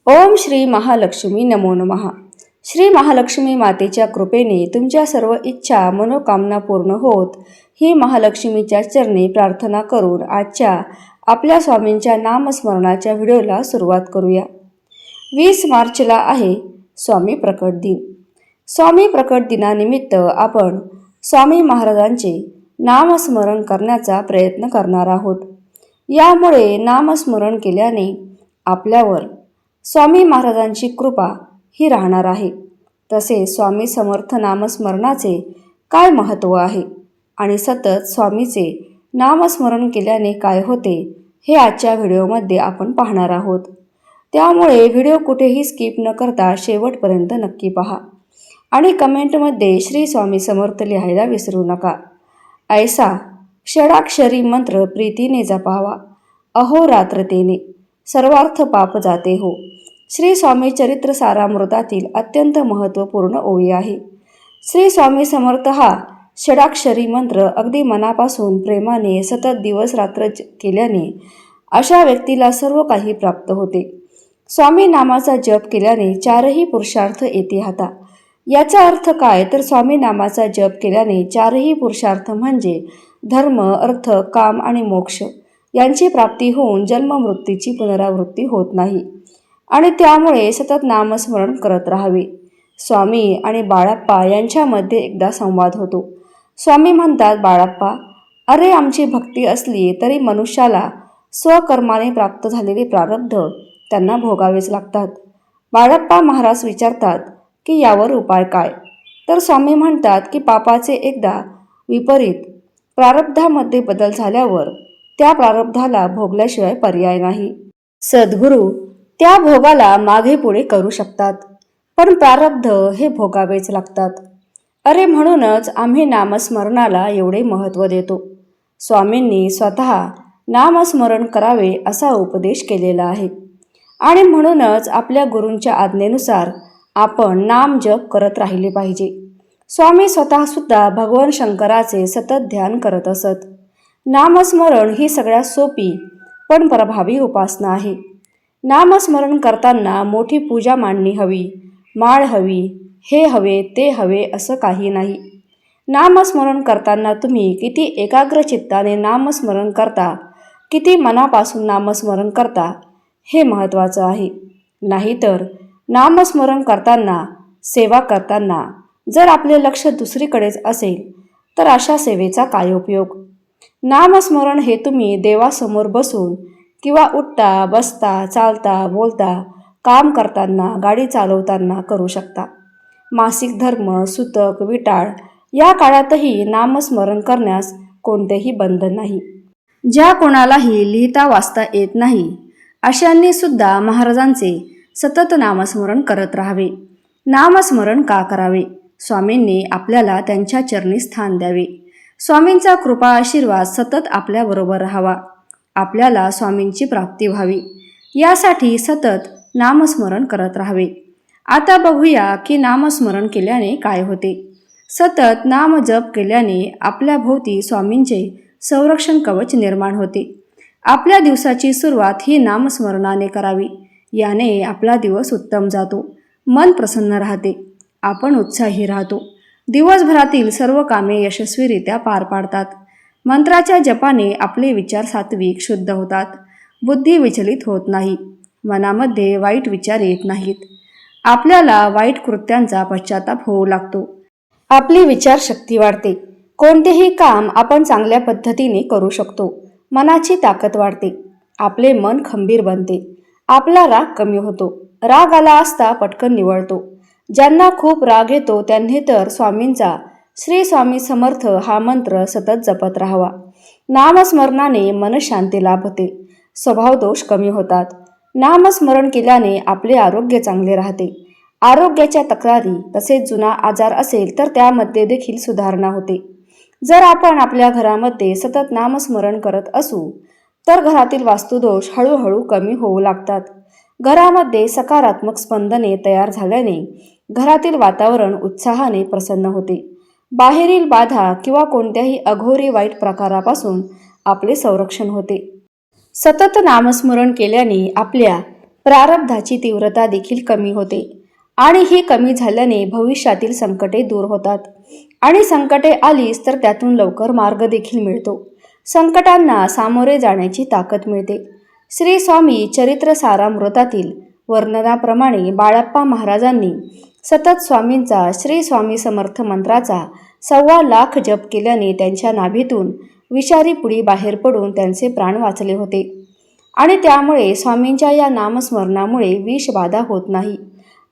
ओम श्री महालक्ष्मी नमो नमः। श्री महालक्ष्मी मातेच्या कृपेने तुमच्या सर्व इच्छा मनोकामना पूर्ण होत ही महालक्ष्मीच्या चरणी प्रार्थना करून आजच्या आपल्या स्वामींच्या नामस्मरणाच्या व्हिडिओला सुरुवात करूया। 20 मार्चला आहे स्वामी प्रकट दिन। स्वामी प्रकट दिनानिमित्त आपण स्वामी महाराजांचे नामस्मरण करण्याचा प्रयत्न करणार आहोत। यामुळे नामस्मरण केल्याने आपल्यावर स्वामी महाराजांची कृपा ही राहणार आहे। तसे स्वामी समर्थ नामस्मरणाचे काय महत्त्व आहे आणि सतत स्वामीचे नामस्मरण केल्याने काय होते हे आजच्या व्हिडिओमध्ये आपण पाहणार आहोत। त्यामुळे व्हिडिओ कुठेही स्किप न करता शेवटपर्यंत नक्की पहा आणि कमेंटमध्ये श्री स्वामी समर्थ लिहायला विसरू नका। ऐसा षडाक्षरी मंत्र प्रीतीने जपावा, अहोरात्रतेने सर्वार्थ पाप जाते हो। श्री स्वामी चरित्र सारामृतातील अत्यंत महत्त्वपूर्ण ओळी आहे। श्री स्वामी समर्थ हा षडाक्षरी मंत्र अगदी मनापासून प्रेमाने सतत दिवस रात्र केल्याने अशा व्यक्तीला सर्व काही प्राप्त होते। स्वामी नामाचा जप केल्याने चारही पुरुषार्थ येते हाता। याचा अर्थ काय तर स्वामी नामाचा जप केल्याने चारही पुरुषार्थ म्हणजे धर्म, अर्थ, काम आणि मोक्ष यांची प्राप्ती होऊन जन्ममृत्यूची पुनरावृत्ती होत नाही आणि त्यामुळे सतत नामस्मरण करत राहावे। स्वामी आणि बाळप्पा यांच्यामध्ये एकदा संवाद होतो। स्वामी म्हणतात, बाळप्पा, अरे आमची भक्ती असली तरी मनुष्याला स्वकर्माने प्राप्त झालेले प्रारब्ध त्यांना भोगावेच लागतात। बाळप्पा महाराज विचारतात की यावर उपाय काय? तर स्वामी म्हणतात की पापाचे एकदा विपरीत प्रारब्धामध्ये बदल झाल्यावर त्या प्रारब्धाला भोगल्याशिवाय पर्याय नाही। सद्गुरू त्या भोगाला मागे पुढे करू शकतात, पण प्रारब्ध हे भोगावेच लागतात। अरे म्हणूनच आम्ही नामस्मरणाला एवढे महत्त्व देतो। स्वामींनी स्वतः नामस्मरण करावे असा उपदेश केलेला आहे आणि म्हणूनच आपल्या गुरूंच्या आज्ञेनुसार आपण नाम जप करत राहिले पाहिजे। स्वामी स्वतः सुद्धा भगवान शंकराचे सतत ध्यान करत असत। नामस्मरण ही सगळ्यात सोपी पण प्रभावी उपासना आहे। नामस्मरण करताना मोठी पूजा मांडणी हवी, माळ हवी, हे हवे ते हवे असं काही नाही। नामस्मरण करताना तुम्ही किती एकाग्र चित्ताने नामस्मरण करता, किती मनापासून नामस्मरण करता हे महत्त्वाचं आहे। नाहीतर नामस्मरण करताना, सेवा करताना जर आपले लक्ष दुसरीकडेच असेल तर अशा सेवेचा काय उपयोग? नामस्मरण हे तुम्ही देवासमोर बसून किंवा उठता, बसता, चालता, बोलता, काम करताना, गाडी चालवताना करू शकता। मासिक धर्म, सुतक, विटाळ या काळातही नामस्मरण करण्यास कोणतेही बंधन नाही। ज्या कोणालाही लिहिता वाचता येत नाही अशांनी सुद्धा महाराजांचे सतत नामस्मरण करत राहावे। नामस्मरण का करावे? स्वामींनी आपल्याला त्यांच्या चरणी स्थान द्यावे। स्वामींचा कृपा आशीर्वाद सतत आपल्याबरोबर राहावा, आपल्याला स्वामींची प्राप्ती व्हावी यासाठी सतत नामस्मरण करत राहावे। आता बघूया की नामस्मरण केल्याने काय होते। सतत नाम जप केल्याने आपल्या भोवती स्वामींचे संरक्षण कवच निर्माण होते। आपल्या दिवसाची सुरुवात ही नामस्मरणाने करावी। याने आपला दिवस उत्तम जातो, मन प्रसन्न राहते, आपण उत्साही राहतो, दिवसभरातील सर्व कामे यशस्वीरित्या पार पाडतात। मंत्राच्या जपाने आपले विचार सात्विक शुद्ध होतात, बुद्धी विचलित होत नाही, मनामध्ये वाईट विचार येत नाहीत, आपल्याला वाईट कृत्यांचा पश्चाताप होऊ लागतो, आपली विचारशक्ती वाढते, कोणतेही काम आपण चांगल्या पद्धतीने करू शकतो, मनाची ताकद वाढते, आपले मन खंबीर बनते, आपला राग कमी होतो, राग आला असता पटकन निवळतो। ज्यांना खूप राग येतो त्यांनी तर स्वामींचा श्री स्वामी समर्थ हा मंत्र सतत जपत राहावा। नामस्मरणाने मनशांती लाभते, स्वभाव दोष कमी होतात। नामस्मरण केल्याने आपले आरोग्य चांगले राहते, आरोग्याच्या तक्रारी तसेच जुना आजार असेल तर त्यामध्ये देखील सुधारणा होते। जर आपण आपल्या घरामध्ये सतत नामस्मरण करत असू तर घरातील वास्तुदोष हळूहळू कमी होऊ लागतात। घरामध्ये सकारात्मक स्पंदने तयार झाल्याने घरातील वातावरण उत्साहाने प्रसन्न होते, बाहेरील बाधा किंवा कोणत्याही अघोरी वाईट प्रकारापासून आपले संरक्षण होते। सतत नामस्मरण केल्याने आपल्या प्रारब्धाची तीव्रता देखील कमी होते आणि ही कमी झाल्याने भविष्यातील संकटे दूर होतात आणि संकटे आलीच तर त्यातून लवकर मार्ग देखील मिळतो. संकटांना सामोरे जाण्याची ताकद मिळते. श्री स्वामी चरित्र सारामृतातील वर्णनाप्रमाणे बाळप्पा महाराजांनी सतत स्वामींचा श्री स्वामी समर्थ मंत्राचा 1.25 लाख जप केल्याने त्यांच्या नाभीतून विषारी पुडी बाहेर पडून त्यांचे प्राण वाचले होते आणि त्यामुळे स्वामींच्या या नामस्मरणामुळे विषबाधा होत नाही.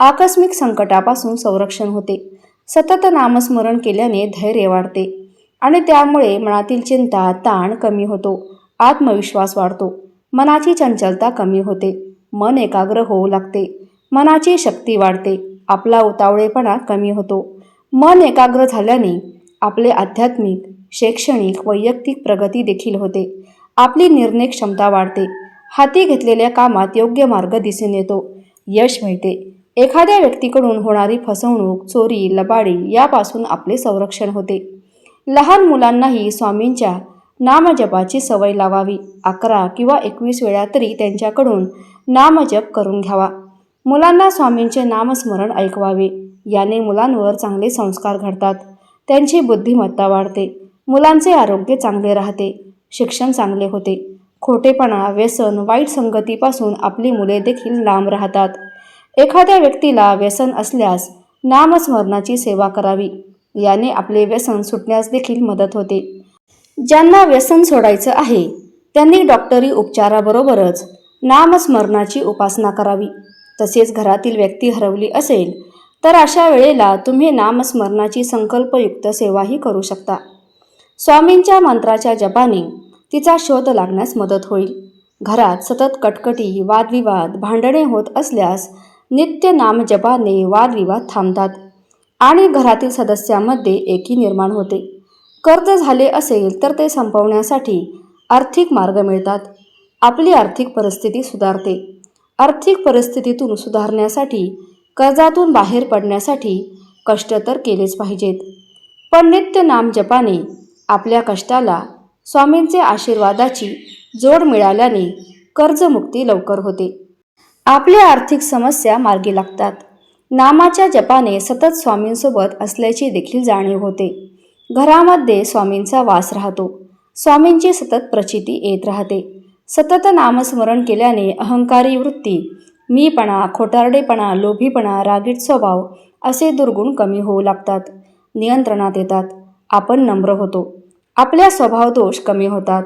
आकस्मिक संकटापासून संरक्षण होते. सतत नामस्मरण केल्याने धैर्य वाढते आणि त्यामुळे मनातील चिंता ताण कमी होतो. आत्मविश्वास वाढतो. मनाची चंचलता कमी होते. मन एकाग्र होऊ लागते. मनाची शक्ती वाढते. आपला उतावळेपणा कमी होतो. मन एकाग्र झाल्याने आपले आध्यात्मिक, शैक्षणिक, वैयक्तिक प्रगती देखील होते. आपली निर्णय क्षमता वाढते. हाती घेतलेल्या कामात योग्य मार्ग दिसून येतो. यश मिळते. एखाद्या व्यक्तीकडून होणारी फसवणूक, चोरी, लबाडी यापासून आपले संरक्षण होते. लहान मुलांनाही स्वामींच्या नामजपाची सवय लावावी. 11 किंवा 21 वेळा तरी त्यांच्याकडून नामजप करून घ्यावा. मुलांना स्वामींचे नामस्मरण ऐकवावे. याने मुलांवर चांगले संस्कार घडतात. त्यांची बुद्धिमत्ता वाढते. मुलांचे आरोग्य चांगले राहते. शिक्षण चांगले होते. खोटेपणा, व्यसन, वाईट संगतीपासून आपली मुले देखील लांब राहतात. एखाद्या व्यक्तीला व्यसन असल्यास नामस्मरणाची सेवा करावी. याने आपले व्यसन सुटण्यास देखील मदत होते. ज्यांना व्यसन सोडायचं आहे त्यांनी डॉक्टरी उपचाराबरोबरच नामस्मरणाची उपासना करावी. तसेच घरातील व्यक्ती हरवली असेल तर अशा वेळेला तुम्ही नामस्मरणाची संकल्पयुक्त सेवाही करू शकता. स्वामींच्या मंत्राच्या जपाने तिचा शोध लागण्यास मदत होईल. घरात सतत कटकटी, वादविवाद, भांडणे होत असल्यास नित्य नामजपाने वादविवाद थांबतात आणि घरातील सदस्यांमध्ये एकी निर्माण होते. कर्ज झाले असेल तर ते संपवण्यासाठी आर्थिक मार्ग मिळतात. आपली आर्थिक परिस्थिती सुधारते. आर्थिक परिस्थितीतून सुधारण्यासाठी, कर्जातून बाहेर पडण्यासाठी कष्ट तर केलेच पाहिजेत. पण नित्य नामजपाने आपल्या कष्टाला स्वामींचे आशीर्वादाची जोड मिळाल्याने कर्जमुक्ती लवकर होते. आपल्या आर्थिक समस्या मार्गी लागतात. नामाच्या जपाने सतत स्वामींसोबत असल्याची देखील जाणीव होते. घरामध्ये स्वामींचा वास राहतो. स्वामींची सतत प्रचिती येत राहते. सतत नामस्मरण केल्याने अहंकारी वृत्ती, मीपणा, खोटारडेपणा, लोभीपणा, रागीट स्वभाव असे दुर्गुण कमी होऊ लागतात. नियंत्रणात येतात. आपण नम्र होतो. आपल्या स्वभाव दोष कमी होतात.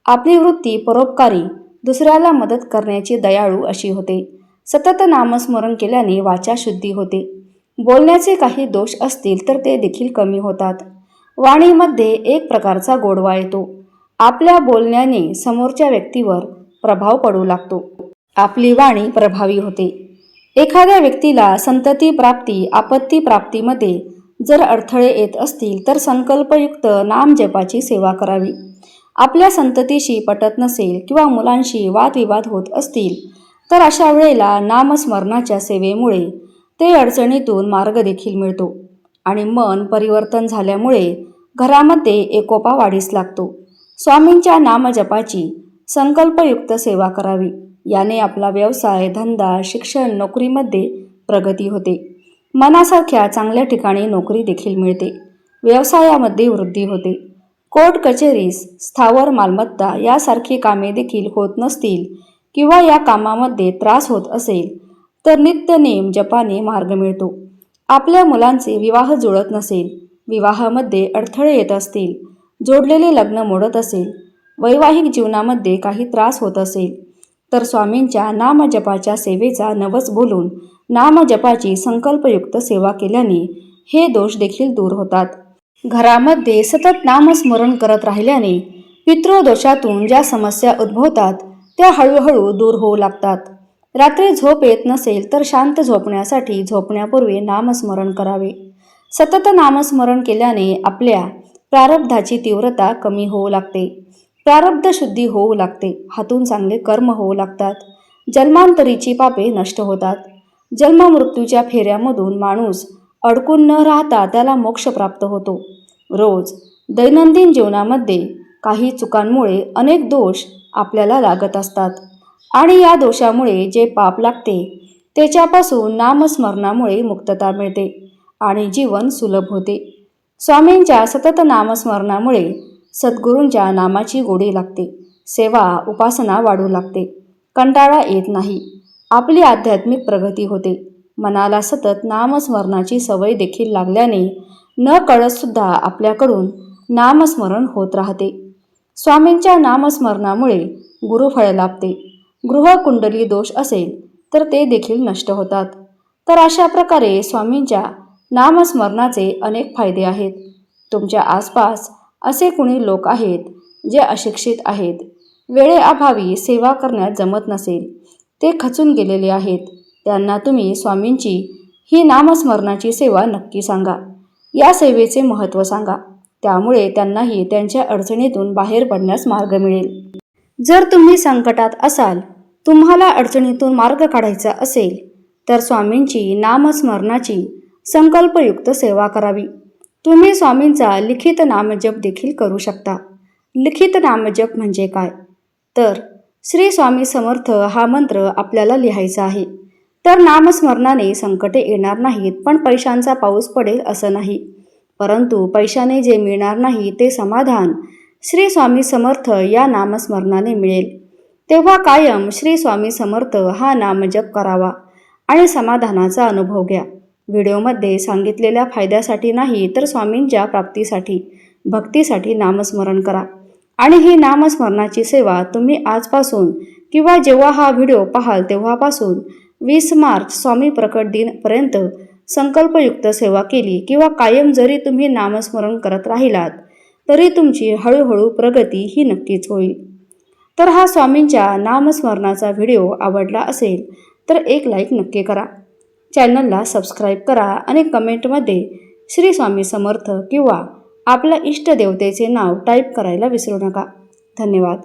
आपली वृत्ती परोपकारी, दुसऱ्याला मदत करण्याची दयाळू अशी होते. सतत नामस्मरण केल्याने वाचा शुद्धी होते. बोलण्याचे काही दोष असतील तर ते देखील कमी होतात. वाणीमध्ये एक प्रकारचा गोडवा येतो. आपल्या बोलण्याने समोरच्या व्यक्तीवर प्रभाव पडू लागतो. आपली वाणी प्रभावी होते. एखाद्या व्यक्तीला संतती प्राप्ती, आपत्ती प्राप्तीमध्ये जर अडथळे येत असतील तर संकल्पयुक्त नामजपाची सेवा करावी. आपल्या संततीशी पटत नसेल किंवा मुलांशी वादविवाद होत असतील तर अशा वेळेला नामस्मरणाच्या सेवेमुळे ते अडचणीतून मार्ग देखील मिळतो आणि मन परिवर्तन झाल्यामुळे घरामध्ये एकोपा वाढीस लागतो. स्वामींच्या नामजपाची संकल्पयुक्त सेवा करावी. याने आपला व्यवसाय, धंदा, शिक्षण, नोकरीमध्ये प्रगती होते. मनासारख्या चांगल्या ठिकाणी नोकरी देखील मिळते. व्यवसायामध्ये वृद्धी होते. कोर्ट कचेरीस, स्थावर मालमत्ता यासारखी कामे देखील होत नसतील किंवा या कामामध्ये त्रास होत असेल तर नित्य नेम जपाने मार्ग मिळतो. आपल्या मुलांचे विवाह जुळत नसेल, विवाहामध्ये अडथळे येत असतील, जोडलेले लग्न मोडत असेल, वैवाहिक जीवनामध्ये काही त्रास होत असेल तर स्वामींच्या नामजपाच्या सेवेचा नवस बोलून नामजपाची संकल्पयुक्त सेवा केल्याने हे दोष देखील दूर होतात. घरामध्ये सतत नामस्मरण करत राहिल्याने पितृदोषातून ज्या समस्या उद्भवतात त्या हळूहळू दूर होऊ लागतात. रात्री झोप येत नसेल तर शांत झोपण्यासाठी झोपण्यापूर्वी नामस्मरण करावे. सतत नामस्मरण केल्याने आपल्या प्रारब्धाची तीव्रता कमी होऊ लागते. प्रारब्ध शुद्धी होऊ लागते. हातून चांगले कर्म होऊ लागतात. जन्मांतरीची पापे नष्ट होतात. जन्ममृत्यूच्या फेऱ्यामधून माणूस अडकून न राहता त्याला मोक्ष प्राप्त होतो. रोज दैनंदिन जीवनामध्ये काही चुकांमुळे अनेक दोष आपल्याला लागत असतात. आणि या दोषामुळे जे पाप लागते त्याच्यापासून नामस्मरणामुळे मुक्तता मिळते आणि जीवन सुलभ होते. स्वामींच्या सतत नामस्मरणामुळे सद्गुरूंच्या नामाची गोडी लागते. सेवा उपासना वाढू लागते. कंटाळा येत नाही. आपली आध्यात्मिक प्रगती होते. मनाला सतत नामस्मरणाची सवय देखील लागल्याने न कळत सुद्धा आपल्याकडून नामस्मरण होत राहते. स्वामींच्या नामस्मरणामुळे गुरुफळ लाभते. गृहकुंडली दोष असेल तर ते देखील नष्ट होतात. तर अशा प्रकारे स्वामींच्या नामस्मरणाचे अनेक फायदे आहेत. तुमच्या आसपास असे कुणी लोक आहेत जे अशिक्षित आहेत, वेळेअभावी सेवा करण्यात जमत नसेल, ते खचून गेलेले आहेत, त्यांना तुम्ही स्वामींची ही नामस्मरणाची सेवा नक्की सांगा. या सेवेचे महत्त्व सांगा. त्यामुळे त्यांनाही त्यांच्या अडचणीतून बाहेर पडण्यास मार्ग मिळेल. जर तुम्ही संकटात असाल, तुम्हाला अडचणीतून मार्ग काढायचा असेल तर स्वामींची नामस्मरणाची संकल्पयुक्त सेवा करावी. तुम्ही स्वामींचा लिखित नामजप देखील करू शकता. लिखित नामजप म्हणजे काय? तर श्री स्वामी समर्थ हा मंत्र आपल्याला लिहायचा आहे. तर नामस्मरणाने संकटे येणार नाहीत, पण पैशांचा पाऊस पडेल असं नाही. परंतु पैशाने जे मिळणार नाही ते समाधान श्री स्वामी समर्थ या नामस्मरणाने मिळेल. तेव्हा कायम श्री स्वामी समर्थ हा नामजप करावा आणि समाधानाचा अनुभव घ्या. व्हिडिओमध्ये सांगितलेल्या फायद्यासाठी नाही तर स्वामींच्या प्राप्तीसाठी, भक्तीसाठी नामस्मरण करा. आणि ही नामस्मरणाची सेवा तुम्ही आजपासून किंवा जेव्हा हा व्हिडिओ पाहाल तेव्हापासून 20 मार्च स्वामी प्रकट दिनपर्यंत संकल्पयुक्त सेवा केली किंवा कायम जरी तुम्ही नामस्मरण करत राहिलात तरी तुमची हळूहळू प्रगती ही नक्कीच होईल. तर हा स्वामींच्या नामस्मरणाचा व्हिडिओ आवडला असेल तर एक लाईक नक्की करा. चॅनलला सबस्क्राईब करा आणि कमेंटमध्ये श्री स्वामी समर्थ किंवा आपल्या इष्टदेवतेचे नाव टाईप करायला विसरू नका. धन्यवाद.